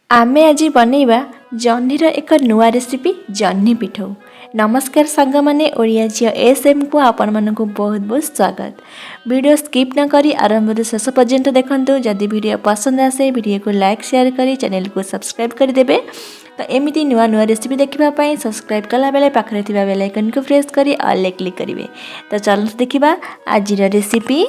आमे आज बनैबा जह्नीर एक नुआ रेसिपी जह्नी पिठौ। नमस्कार सांग माने ओडिया एसएम को आपण मानकु बहुत बहुत स्वागत। वीडियो स्किप न करी आरंभ शेष पर्यंत देखंतु। जदि वीडियो पसंद आसे वीडियो को लाइक शेयर करी चैनल को सब्सक्राइब कर देबे। तो एमिति नुआ नुआ रेसिपी देखिबा पई सब्सक्राइब कला बेले पाखरे थिबा बेल आइकन को प्रेस करी ऑल क्लिक करिवे। तो चलो देखिबा आजिर रेसिपी।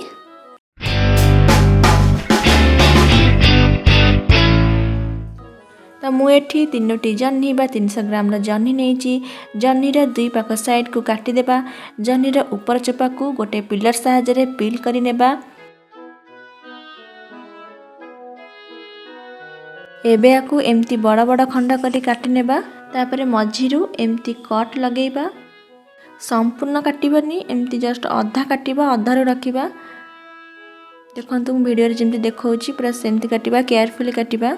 तो मुझे 3टी जह्नी बा 300 ग्राम जह्नी नहीं। जह्नीर दुई पाख साइड को काटिदेबा। जह्नीर ऊपर चोपा को गोटे पिलर साहाय्य पिल करिनेबा। एबे आकु एमती बड़ बड़ खंड करी काटिनेबा। तापरे मझिरु एमती कट लगेइबा। संपूर्ण काटिबानी एमती जस्ट अधा काटिबा अधारु रखिबा। देखंतु वीडियो रे जेमती देखौची पूरा सेमती काटिबा केयरफुली काटिबा।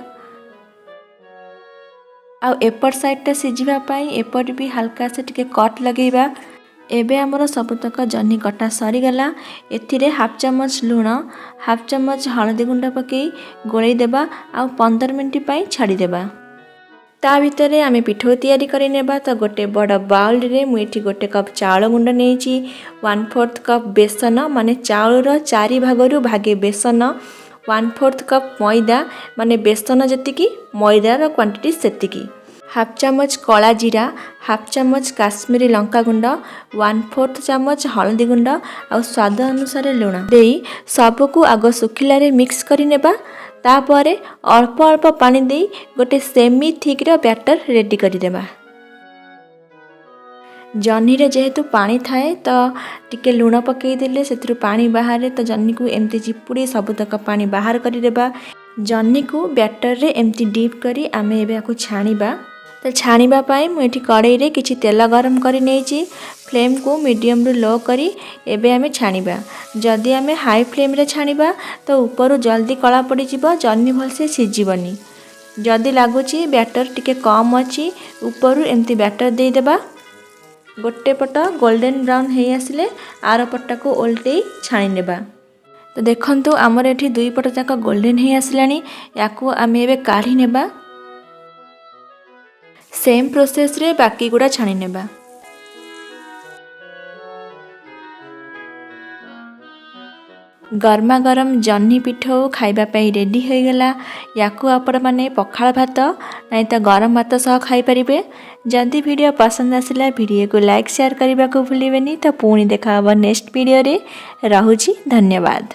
आउ एपट साइडटा सिझिबा पाई एपट भी हल्का से टिके कट लगेइबा। एबे हमर सबुतक जह्नी कटा सरीगला। एथिरे हाफ चमच लूण हाफ चमच हळदी गुंडा पकई गोळई देबा। आउ 15 मिनिट पाई छाड़ी देबा। ता भितरे आमे पिठौ तैयारी करि नेबा। तो गोटे बड़ बाउल रे मु एठी गोटे कप चाउल गुंडा नेइची। 1/4 कप बेसन माने चाउलर 4 भागरु भागे बेसन। 1/4 कप मैदा माने बेसन जतिकी मैदार क्वांटिटी सेतिकी। हाफ चमच कला जीरा हाफ चमच काश्मीरी लंका गुंड 1/4 चमच हळदी गुंड आ स्वाद अनुसार लूण देई सबको आग सुखिला रे मिक्स करि नेबा। तापरे अल्प अल्प पानी देई गोटे सेमी थिक रो बैटर रेडी करि देबा। जह्नी रे जेहेतु पानी थाए तो टिके लूण पकई देले सेथुरु पानी बाहर। तो जह्नी को एमती चिपुड़ी सबुतक पानी बाहर करि देबा। जह्नी को बैटर रे एमती डीप करी आमे एबे आकु छाणीबा। तो छाणीबा पाई मु एठी कड़ाई रे किछि तेल गरम करि नेइची। फ्लेम को मीडियम रु लो करी एबे आमे छाणीबा। जदि आमे हाई फ्लेम रे छाणीबा तो ऊपर जल्दी कला पड़ी जिवो जह्नी भलसे सिझिबनी। जदि लागुची बैटर टिके कम अछि ऊपर एमती बैटर देई देबा। गोटे पट गोल्डन ब्राउन हे आसिले आर पट्टा को उल्टे छाणी नेबा। तो देखंतु हमर एठी दुई पट जाक गोल्डन हे आसिलानी। याकू आमे एबे काढी नेबा। सेम प्रोसेस रे बाकी गुड़ा छाणी नेबा। गरमा गरम जह्नी पिठौ खाइबा पई रेडी हो गला। याकू आपण माने पखाळ भात नहीं तो गरम भात सह खाई परिबे। जदि वीडियो पसंद आसिला वीडियो को लाइक शेयर करने को भूलिबेनी। तो पुणी देखा नेक्स्ट वीडियो रे। रहुची धन्यवाद।